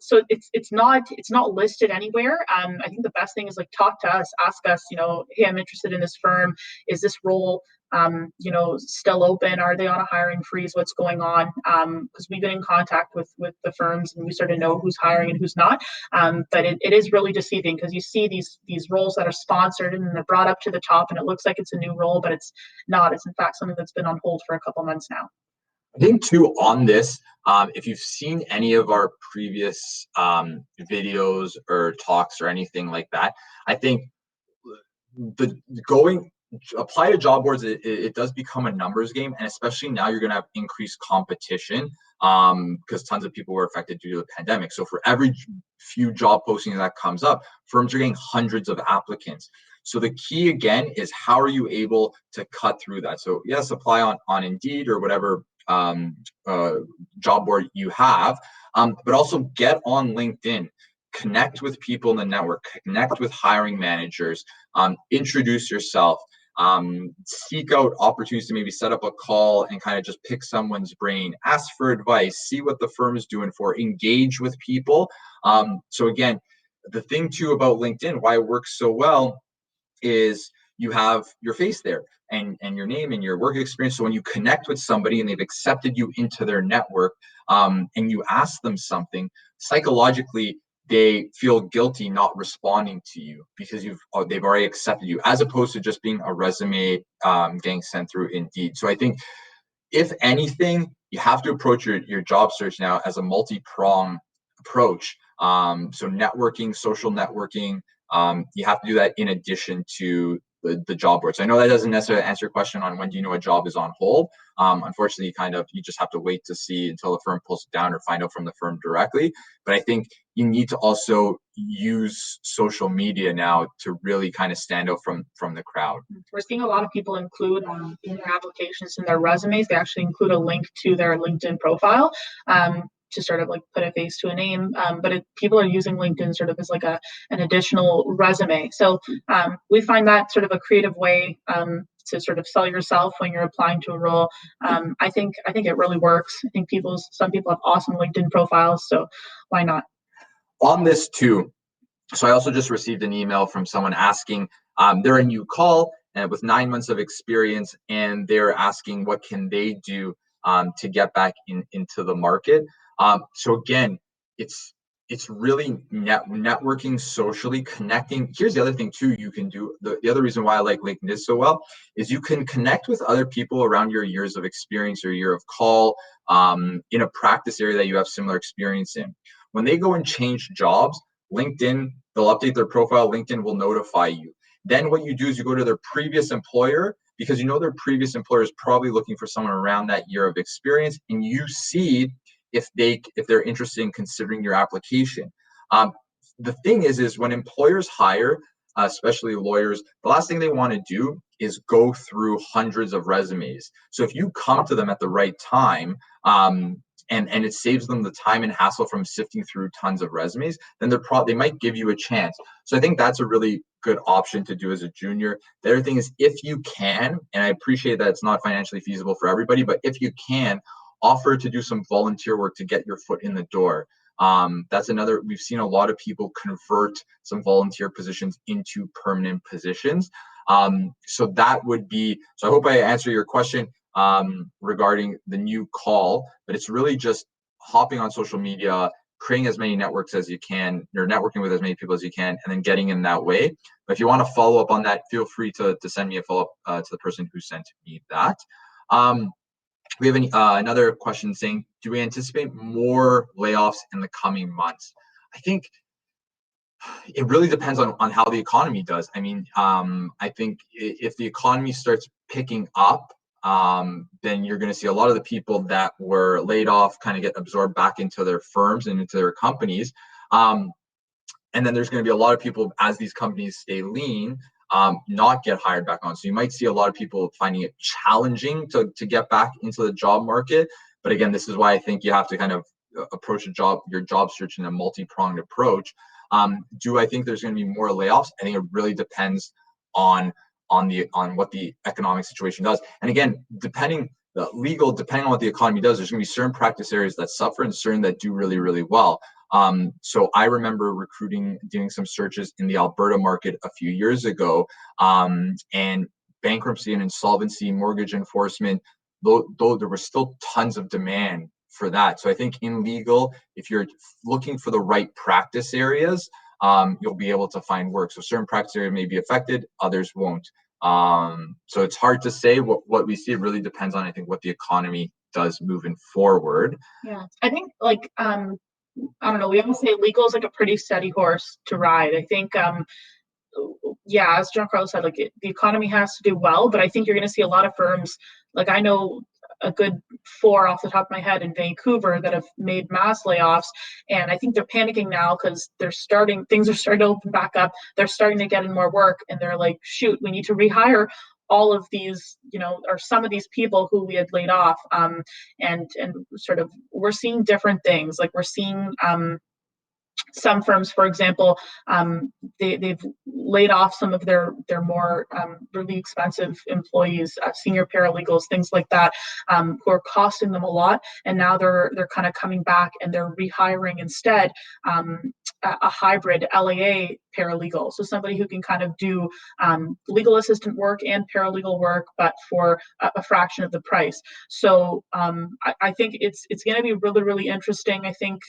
So it's not listed anywhere. I think the best thing is like talk to us, ask us, hey, I'm interested in this firm. Is this role still open? Are they on a hiring freeze? What's going on? Because we've been in contact with the firms and we sort of know who's hiring and who's not. But it is really deceiving because you see these roles that are sponsored and they're brought up to the top and it looks like it's a new role, but it's not. It's in fact something that's been on hold for a couple months now. I think too on this, if you've seen any of our previous videos or talks or anything like that, I think the going apply to job boards, it does become a numbers game, and especially now you're going to have increased competition because tons of people were affected due to the pandemic. So for every few job postings that comes up, firms are getting hundreds of applicants. So the key again is how are you able to cut through that? So yes, apply on Indeed or whatever job board you have, but also get on LinkedIn, connect with people in the network, connect with hiring managers, introduce yourself, seek out opportunities to maybe set up a call and kind of just pick someone's brain, ask for advice, see what the firm is doing for, engage with people. So again, the thing too about LinkedIn, why it works so well is you have your face there and your name and your work experience. So when you connect with somebody and they've accepted you into their network, and you ask them something, psychologically they feel guilty not responding to you because they've already accepted you, as opposed to just being a resume getting sent through Indeed. So I think if anything, you have to approach your job search now as a multi-pronged approach. So networking, social networking, you have to do that in addition to the job boards. I know that doesn't necessarily answer your question on when do you know a job is on hold. Unfortunately, you just have to wait to see until the firm pulls it down or find out from the firm directly. But I think you need to also use social media now to really kind of stand out from the crowd. We're seeing a lot of people include in their applications and their resumes, they actually include a link to their LinkedIn profile. To sort of like put a face to a name, but people are using LinkedIn sort of as like an additional resume. So we find that sort of a creative way to sort of sell yourself when you're applying to a role. I think it really works. I think some people have awesome LinkedIn profiles, so why not? On this too, so I also just received an email from someone asking, they're a new call and with 9 months of experience, and they're asking what can they do to get back into the market. So again, it's really networking, socially connecting. Here's the other thing too you can do. The other reason why I like LinkedIn so well is you can connect with other people around your years of experience or year of call in a practice area that you have similar experience in. When they go and change jobs, LinkedIn, they'll update their profile. LinkedIn will notify you. Then what you do is you go to their previous employer because you know their previous employer is probably looking for someone around that year of experience, and you see if they're interested in considering your application. The thing is when employers hire, especially lawyers, the last thing they want to do is go through hundreds of resumes. So if you come to them at the right time, and it saves them the time and hassle from sifting through tons of resumes, then they might give you a chance. So I think that's a really good option to do as a junior. The other thing is, if you can, and I appreciate that it's not financially feasible for everybody, but if you can, offer to do some volunteer work to get your foot in the door. That's another, we've seen a lot of people convert some volunteer positions into permanent positions. So that would be, so I hope I answer your question regarding the new call, but it's really just hopping on social media, creating as many networks as you can, or networking with as many people as you can, and then getting in that way. But if you want to follow up on that, feel free to send me a follow up to the person who sent me that. We have another question saying, do we anticipate more layoffs in the coming months? I think it really depends on how the economy does. I mean, I think if the economy starts picking up, then you're going to see a lot of the people that were laid off kind of get absorbed back into their firms and into their companies. And then there's going to be a lot of people, as these companies stay lean, not get hired back on. So you might see a lot of people finding it challenging to get back into the job market. But again, this is why I think you have to kind of approach your job search in a multi-pronged approach. Do I think there's going to be more layoffs? I think it really depends on what the economic situation does. And again, depending on what the economy does, there's going to be certain practice areas that suffer and certain that do really, really well. So I remember doing some searches in the Alberta market a few years ago, and bankruptcy and insolvency, mortgage enforcement, though there was still tons of demand for that. So I think in legal, if you're looking for the right practice areas, you'll be able to find work. So certain practice areas may be affected, others won't. So it's hard to say what we see. It really depends on, I think, what the economy does moving forward. Yeah, I think like I don't know, we always say legal is like a pretty steady horse to ride. I think yeah, as John Carlos said, like the economy has to do well, but I think you're going to see a lot of firms, like I know a good 4 off the top of my head in Vancouver that have made mass layoffs, and I think they're panicking now because things are starting to open back up. They're starting to get in more work, and they're like, shoot, we need to rehire all of these, or some of these people who we had laid off. And sort of we're seeing different things. Like we're seeing some firms, for example, they've laid off some of their more really expensive employees, senior paralegals, things like that, who are costing them a lot. And now they're kind of coming back and they're rehiring instead a hybrid LAA paralegal. So somebody who can kind of do legal assistant work and paralegal work, but for a fraction of the price. So I think it's going to be really, really interesting. I think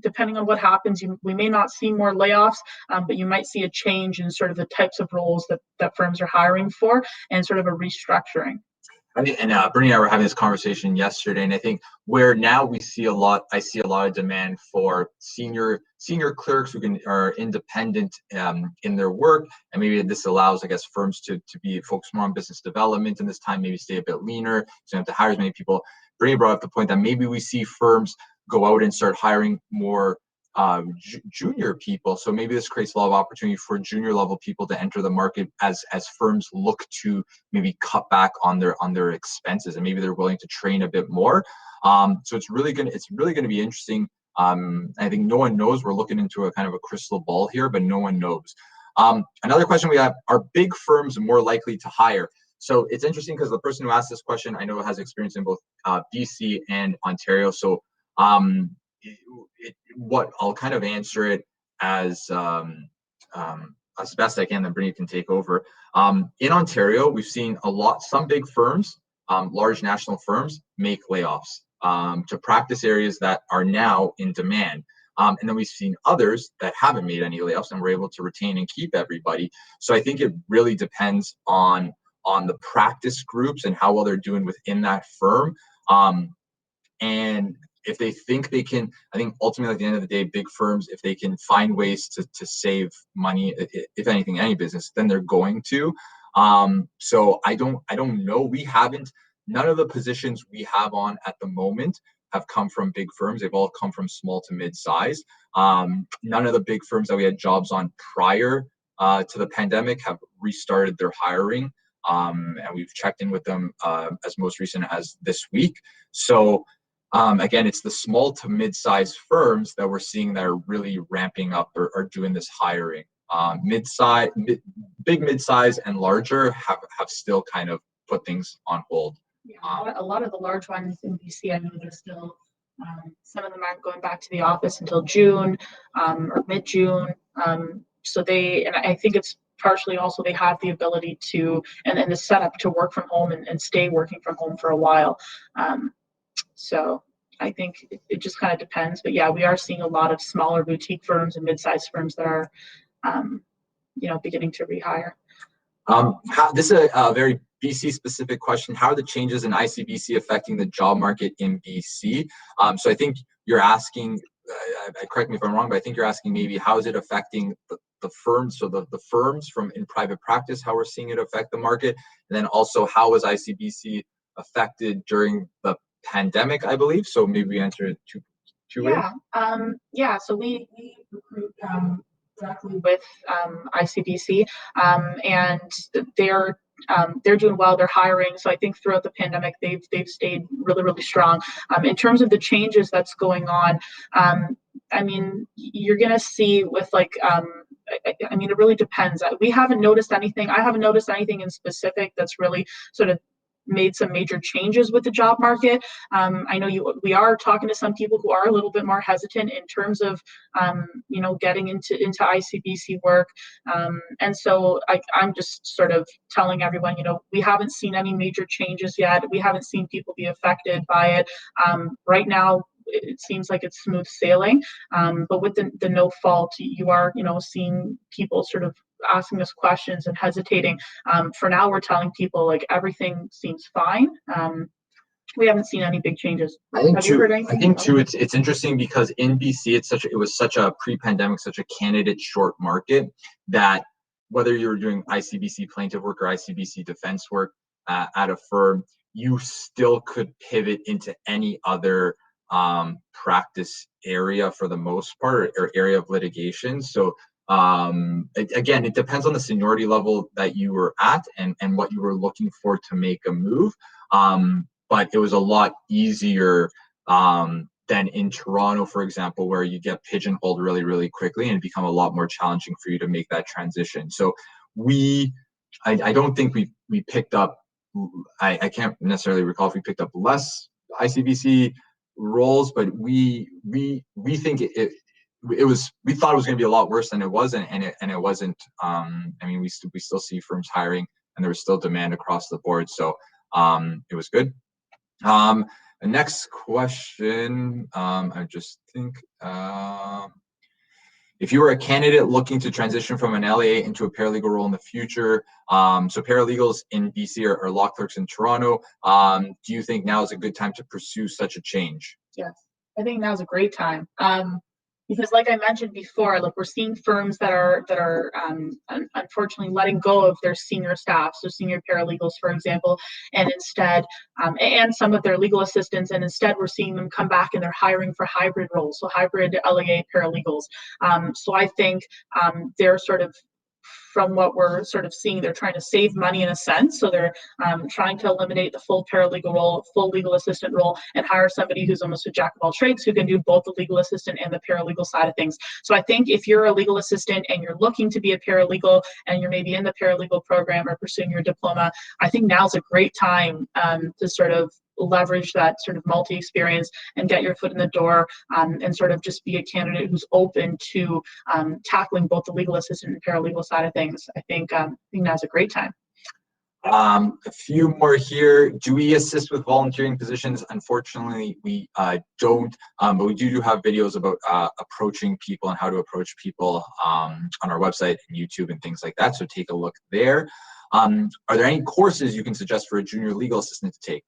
depending on what happens, we may not see more layoffs, but you might see a change in sort of the types of roles that firms are hiring for and sort of a restructuring. I think, and Bernie and I were having this conversation yesterday, and I think where now I see a lot of demand for senior clerks who are independent in their work, and maybe this allows, I guess, firms to be focused more on business development in this time, maybe stay a bit leaner, so you don't have to hire as many people. Bernie brought up the point that maybe we see firms go out and start hiring more junior people. So maybe this creates a lot of opportunity for junior level people to enter the market as firms look to maybe cut back on their expenses, and maybe they're willing to train a bit more. So it's really gonna be interesting. I think no one knows. We're looking into a kind of a crystal ball here, but no one knows. Another question we have: are big firms more likely to hire? So it's interesting because the person who asked this question, I know, has experience in both BC and Ontario. So what I'll kind of answer it as best I can, then Brittany can take over. In Ontario, we've seen some big firms, large national firms, make layoffs to practice areas that are now in demand. And then we've seen others that haven't made any layoffs and we're able to retain and keep everybody. So I think it really depends on the practice groups and how well they're doing within that firm. And if they think they can, I think ultimately at the end of the day, big firms, if they can find ways to save money, if anything, any business, then they're going to. So I don't know. None of the positions we have on at the moment have come from big firms. They've all come from small to mid-size. None of the big firms that we had jobs on prior to the pandemic have restarted their hiring. And we've checked in with them as most recent as this week. So again, it's the small to mid-sized firms that we're seeing that are really ramping up or doing this hiring. Big mid-size and larger have still kind of put things on hold. Yeah, a lot of the large ones in BC, I know they're still, some of them aren't going back to the office until June or mid-June. So and I think it's partially also they have the ability to, and the setup to work from home and stay working from home for a while. So I think it just kind of depends. But yeah, we are seeing a lot of smaller boutique firms and mid-sized firms that are, beginning to rehire. This is a very BC specific question. How are the changes in ICBC affecting the job market in BC? So I think you're asking correct me if I'm wrong, but I think you're asking maybe how is it affecting the firms, so the firms from in private practice, how we're seeing it affect the market, and then also how was ICBC affected during the pandemic, I believe. So maybe we answer it two ways. So we recruit directly with ICBC, and they're doing well. They're hiring, so I think throughout the pandemic they've stayed really strong. In terms of the changes that's going on, I mean, you're gonna see with like. I mean, it really depends. We haven't noticed anything. I haven't noticed anything in specific that's really sort of made some major changes with the job market. I know we are talking to some people who are a little bit more hesitant in terms of, getting into ICBC work. And so I'm just sort of telling everyone, we haven't seen any major changes yet. We haven't seen people be affected by it. Right now, it seems like it's smooth sailing, but with the no fault, you are, seeing people sort of asking us questions and hesitating. For now, we're telling people like everything seems fine. We haven't seen any big changes. Have you heard anything? I think too, it's interesting because in BC, it was such a pre-pandemic, such a candidate short market that whether you're doing ICBC plaintiff work or ICBC defense work at a firm, you still could pivot into any other practice area for the most part, or area of litigation. So again, it depends on the seniority level that you were at and what you were looking for to make a move. But it was a lot easier than in Toronto, for example, where you get pigeonholed really quickly and it become a lot more challenging for you to make that transition. So I don't think we picked up, I can't necessarily recall if we picked up less ICBC roles, but we think we thought it was going to be a lot worse than it was, and it wasn't. I mean, we still see firms hiring, and there was still demand across the board. So it was good. The next question, I just think, if you were a candidate looking to transition from an LAA into a paralegal role in the future, so paralegals in BC are law clerks in Toronto, do you think now is a good time to pursue such a change? Yes, I think now's a great time. Because like I mentioned before, like we're seeing firms that are unfortunately letting go of their senior staff, so senior paralegals, for example, and instead, and some of their legal assistants, and instead we're seeing them come back and they're hiring for hybrid roles, so hybrid LAA paralegals. So I think they're sort of, from what we're sort of seeing, they're trying to save money in a sense. So they're trying to eliminate the full paralegal role, full legal assistant role, and hire somebody who's almost a jack of all trades who can do both the legal assistant and the paralegal side of things. So I think if you're a legal assistant and you're looking to be a paralegal and you're maybe in the paralegal program or pursuing your diploma, I think now's a great time to sort of leverage that sort of multi-experience and get your foot in the door, and sort of just be a candidate who's open to tackling both the legal assistant and paralegal side of things. I think now's a great time. A few more here. Do we assist with volunteering positions? Unfortunately, we don't, but we do have videos about approaching people and how to approach people on our website and YouTube and things like that. So take a look there. Are there any courses you can suggest for a junior legal assistant to take?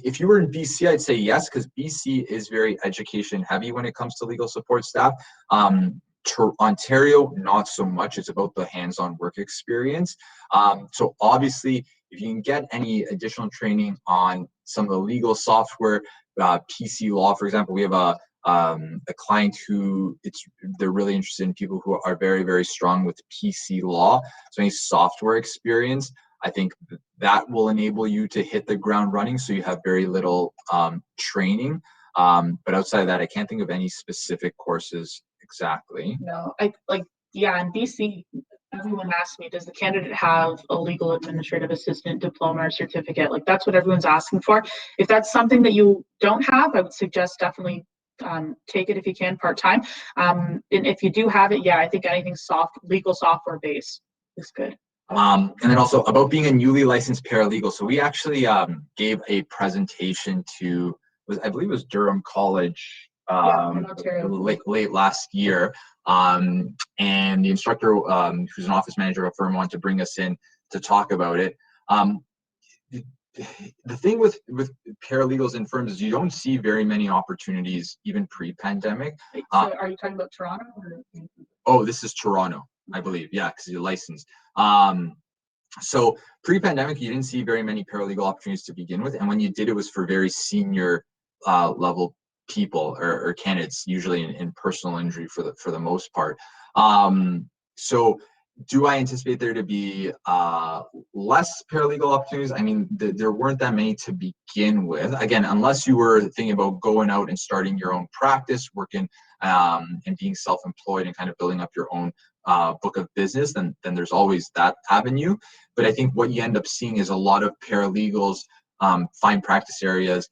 If you were in BC, I'd say yes, because BC is very education heavy when it comes to legal support staff. Ontario, not so much. It's about the hands-on work experience. So obviously, if you can get any additional training on some of the legal software, PC law, for example, we have a client who they're really interested in people who are very strong with PC law. So any software experience, I think that will enable you to hit the ground running, so you have very little training. But outside of that, I can't think of any specific courses exactly. No, in BC, everyone asks me, does the candidate have a legal administrative assistant diploma or certificate? Like that's what everyone's asking for. If that's something that you don't have, I would suggest definitely take it if you can part-time. And if you do have it, I think anything legal software based is good. And then also about being a newly licensed paralegal. So we actually gave a presentation to, I believe it was Durham College late last year. And the instructor, who's an office manager of a firm, wanted to bring us in to talk about it. the thing with paralegals and firms is you don't see very many opportunities even pre-pandemic. So are you talking about Toronto? Oh, this is Toronto, I believe. Yeah, because you're licensed. So pre-pandemic, you didn't see very many paralegal opportunities to begin with, and when you did, it was for very senior level people or candidates, usually in personal injury for the most part. So do I anticipate there to be less paralegal opportunities? I mean, there weren't that many to begin with. Again, unless you were thinking about going out and starting your own practice, working and being self-employed and kind of building up your own book of business, then there's always that avenue. But I think what you end up seeing is a lot of paralegals find practice areas,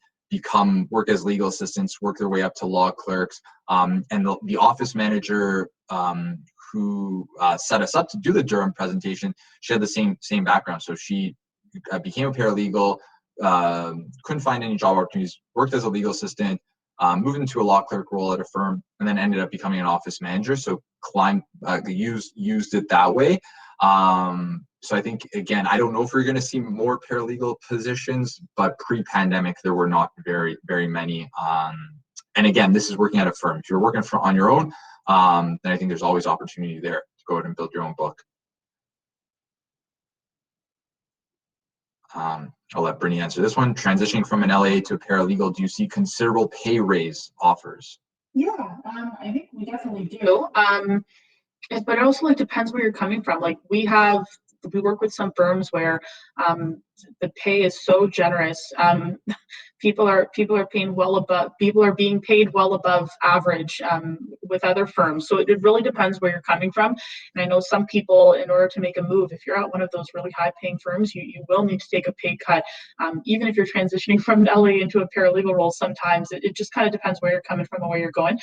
work as legal assistants, work their way up to law clerks, and the office manager who set us up to do the Durham presentation, she had the same background. So she became a paralegal, couldn't find any job opportunities, worked as a legal assistant, moved into a law clerk role at a firm, and then ended up becoming an office manager. So used it that way. So I think, again, I don't know if we're going to see more paralegal positions, but pre-pandemic, there were not very, very many. And again, this is working at a firm. If you're working on your own, then I think there's always opportunity there to go out and build your own book. I'll let Brittany answer this one. Transitioning from an LA to a paralegal, do you see considerable pay raise offers? Yeah, I think we definitely do. But it also depends where you're coming from. We work with some firms where the pay is so generous. People are being paid well above average with other firms. So it really depends where you're coming from. And I know some people, in order to make a move, if you're at one of those really high paying firms, you will need to take a pay cut. Even if you're transitioning from an LA into a paralegal role, sometimes it just kind of depends where you're coming from and where you're going.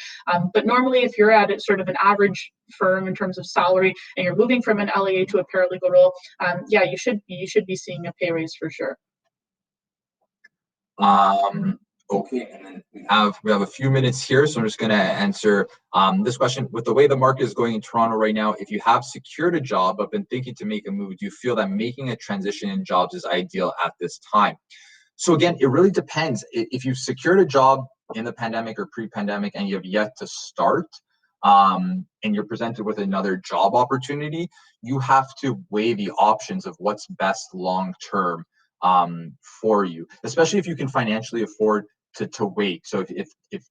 But normally, if you're at sort of an average firm in terms of salary and you're moving from an LA to a paralegal role, yeah, you should be seeing a pay raise for sure. Okay, and then we have a few minutes here, so I'm just going to answer this question. With the way the market is going in Toronto right now, if you have secured a job but been thinking to make a move, do you feel that making a transition in jobs is ideal at this time? So again, it really depends. If you've secured a job in the pandemic or pre-pandemic and you have yet to start, and you're presented with another job opportunity, you have to weigh the options of what's best long-term for you, especially if you can financially afford to wait. So if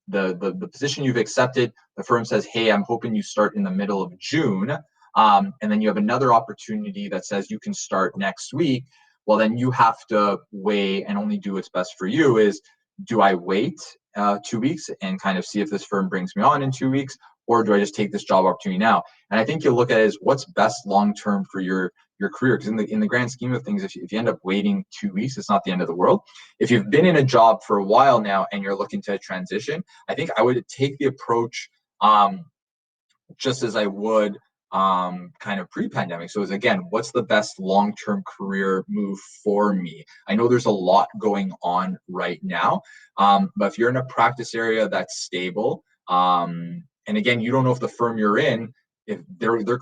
the position you've accepted, the firm says, hey, I'm hoping you start in the middle of June, and then you have another opportunity that says you can start next week, well, then you have to weigh and only do what's best for you. Is, do I wait 2 weeks and kind of see if this firm brings me on in 2 weeks, or do I just take this job opportunity now? And I think you'll look at it as what's best long-term for your career. Because in the grand scheme of things, if you end up waiting 2 weeks, it's not the end of the world. If you've been in a job for a while now and you're looking to transition, I think I would take the approach just as I would kind of pre-pandemic. So again, what's the best long-term career move for me? I know there's a lot going on right now, but if you're in a practice area that's stable, and again, you don't know if the firm you're in, if their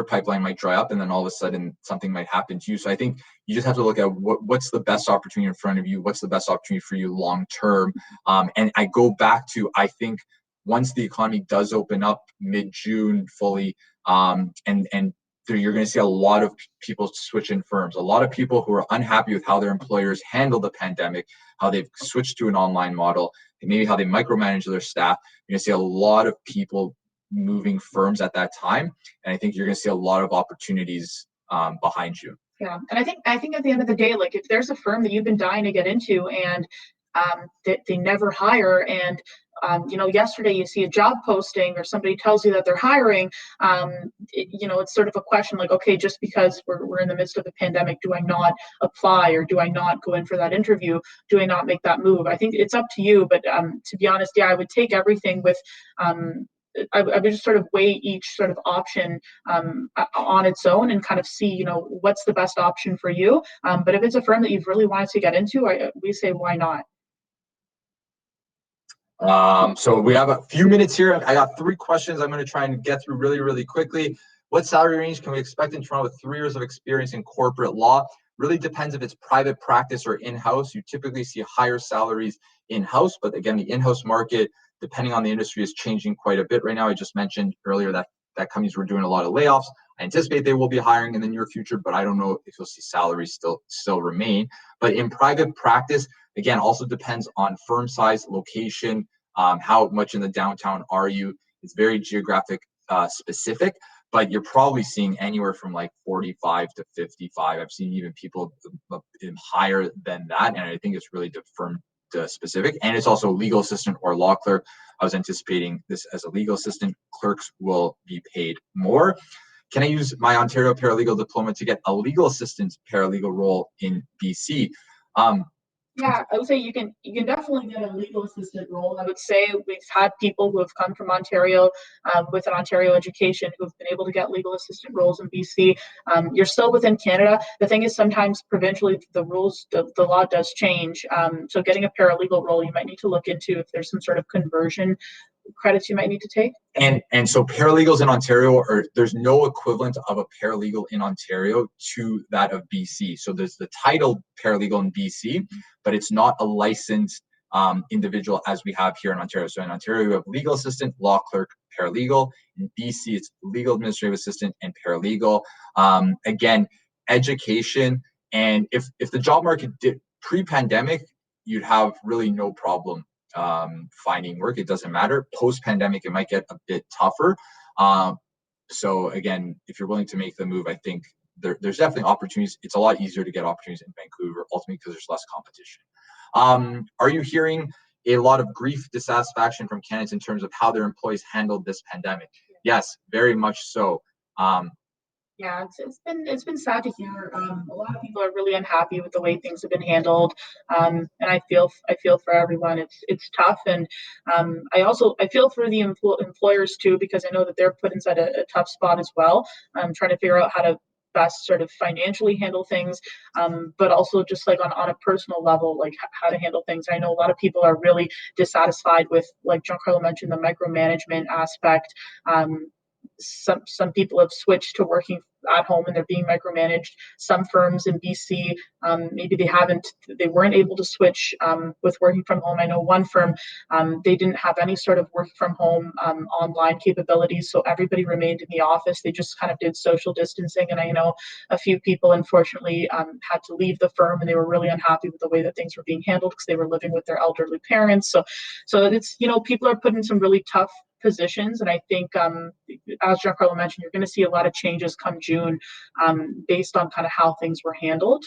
pipeline might dry up, and then all of a sudden something might happen to you. So I think you just have to look at what's the best opportunity in front of you, what's the best opportunity for you long term. And I go back to, I think once the economy does open up mid-June fully, and you're going to see a lot of people switch in firms, a lot of people who are unhappy with how their employers handle the pandemic, how they've switched to an online model, and maybe how they micromanage their staff. You're going to see a lot of people moving firms at that time, and I think you're going to see a lot of opportunities behind you. Yeah, and I think at the end of the day, if there's a firm that you've been dying to get into and they never hire, and yesterday you see a job posting or somebody tells you that they're hiring, it's sort of a question okay, just because we're in the midst of a pandemic, do I not apply, or do I not go in for that interview? Do I not make that move? I think it's up to you, but to be honest, yeah, I would take everything with I would just sort of weigh each sort of option on its own and kind of see, what's the best option for you. But if it's a firm that you've really wanted to get into, we say, why not? So we have a few minutes here. I got 3 questions I'm going to try and get through really, really quickly. What salary range can we expect in Toronto with 3 years of experience in corporate law? really depends if it's private practice or in-house. You typically see higher salaries in-house, but again, the in-house market, depending on the industry, is changing quite a bit right now. I just mentioned earlier that companies were doing a lot of layoffs. I anticipate they will be hiring in the near future, but I don't know if you'll see salaries still remain. But in private practice, again, also depends on firm size, location, how much in the downtown are you. It's very geographic specific, but you're probably seeing anywhere from like 45 to 55. I've seen even people higher than that, and I think it's really firm specific. And it's also legal assistant or law clerk. I was anticipating this as a legal assistant. Clerks will be paid more. Can I use my Ontario paralegal diploma to get a legal assistant paralegal role in BC? Yeah, I would say you can definitely get a legal assistant role. I would say we've had people who have come from Ontario with an Ontario education who have been able to get legal assistant roles in BC. You're still within Canada. The thing is, sometimes provincially the rules, the law does change. So getting a paralegal role, you might need to look into if there's some sort of conversion credits you might need to take. And so paralegals in Ontario, there's no equivalent of a paralegal in Ontario to that of BC. So there's the title paralegal in BC, but it's not a licensed individual as we have here in Ontario. So in Ontario, you have legal assistant, law clerk, paralegal. In BC, it's legal administrative assistant and paralegal. Again, education. And if the job market did pre-pandemic, you'd have really no problem finding work. It doesn't matter. Post-pandemic, it might get a bit tougher. So again, if you're willing to make the move, I think there's definitely opportunities. It's a lot easier to get opportunities in Vancouver, ultimately because there's less competition. Are you hearing a lot of grief, dissatisfaction from candidates in terms of how their employees handled this pandemic? Yes, very much so. Yeah, it's been sad to hear. A lot of people are really unhappy with the way things have been handled, and I feel for everyone. It's tough, and I feel for the employers too, because I know that they're put inside a tough spot as well. Trying to figure out how to best sort of financially handle things, but also just like on a personal level, like how to handle things. I know a lot of people are really dissatisfied with, like Giancarlo mentioned, the micromanagement aspect. Some people have switched to working at home and they're being micromanaged. Some firms in BC, maybe they weren't able to switch with working from home. I know one firm, they didn't have any sort of work from home online capabilities, so everybody remained in the office. They just kind of did social distancing, and I know a few people unfortunately had to leave the firm, and they were really unhappy with the way that things were being handled because they were living with their elderly parents. So it's, people are put in some really tough positions. And I think, as Giancarlo mentioned, you're going to see a lot of changes come June based on kind of how things were handled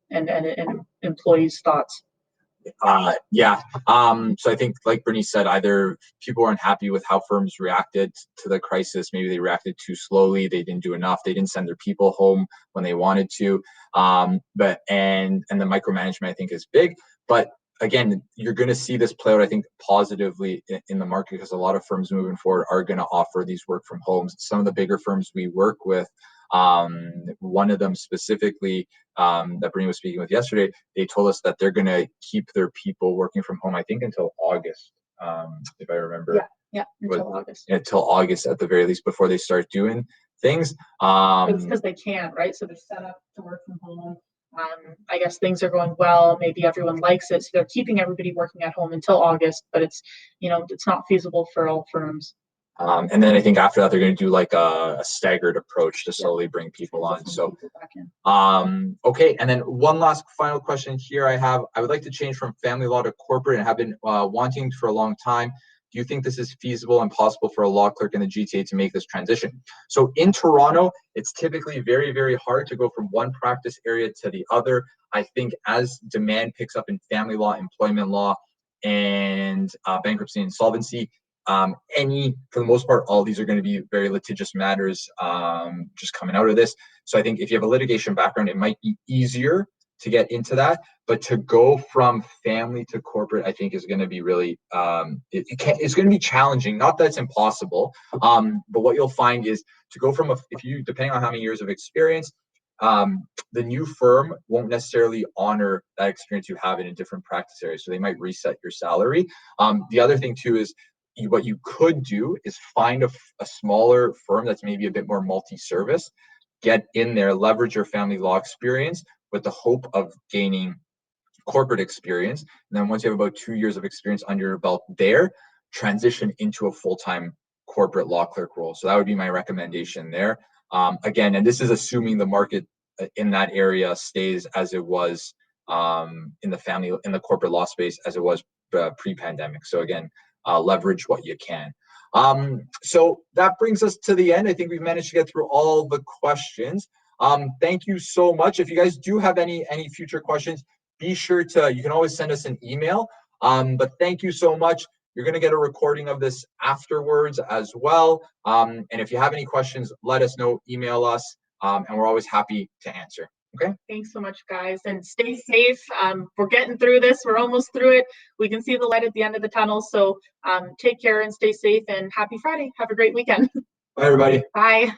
and employees' thoughts. Yeah. So I think, like Bernice said, either people are unhappy with how firms reacted to the crisis. Maybe they reacted too slowly. They didn't do enough. They didn't send their people home when they wanted to. But the micromanagement, I think, is big. But again, you're going to see this play out, I think, positively in the market, because a lot of firms moving forward are going to offer these work from homes. Some of the bigger firms we work with, one of them specifically that Bernie was speaking with yesterday, they told us that they're going to keep their people working from home, I think, until August, if I remember. Yeah, until August. Until August at the very least, before they start doing things. It's because they can't, right? So they're set up to work from home. I guess things are going well. Maybe everyone likes it, so they're keeping everybody working at home until August. But it's not feasible for all firms. And then I think after that, they're going to do like a staggered approach to slowly bring people on. So, okay. And then one last final question here I would like to change from family law to corporate and have been wanting for a long time. Do you think this is feasible and possible for a law clerk in the GTA to make this transition? So in Toronto, it's typically very, very hard to go from one practice area to the other. I think as demand picks up in family law, employment law, and bankruptcy and insolvency, for the most part, all these are going to be very litigious matters just coming out of this. So I think if you have a litigation background, it might be easier to get into that. But to go from family to corporate, I think is going to be really, it's going to be challenging. Not that it's impossible, but what you'll find is to go from, depending on how many years of experience, the new firm won't necessarily honor that experience you have in a different practice area. So they might reset your salary. The other thing too is, what you could do is find a smaller firm that's maybe a bit more multi-service, get in there, leverage your family law experience, with the hope of gaining corporate experience. And then once you have about 2 years of experience under your belt there, transition into a full-time corporate law clerk role. So that would be my recommendation there. Again, and this is assuming the market in that area stays as it was in the corporate law space as it was pre-pandemic. So again, leverage what you can. So that brings us to the end. I think we've managed to get through all the questions. Thank you so much. If you guys do have any future questions, be sure you can always send us an email. But thank you so much. You're going to get a recording of this afterwards as well. And if you have any questions, let us know, email us, and we're always happy to answer. Okay. Thanks so much, guys, and stay safe. We're getting through this. We're almost through it. We can see the light at the end of the tunnel. So take care and stay safe, and happy Friday. Have a great weekend. Bye, everybody. Bye.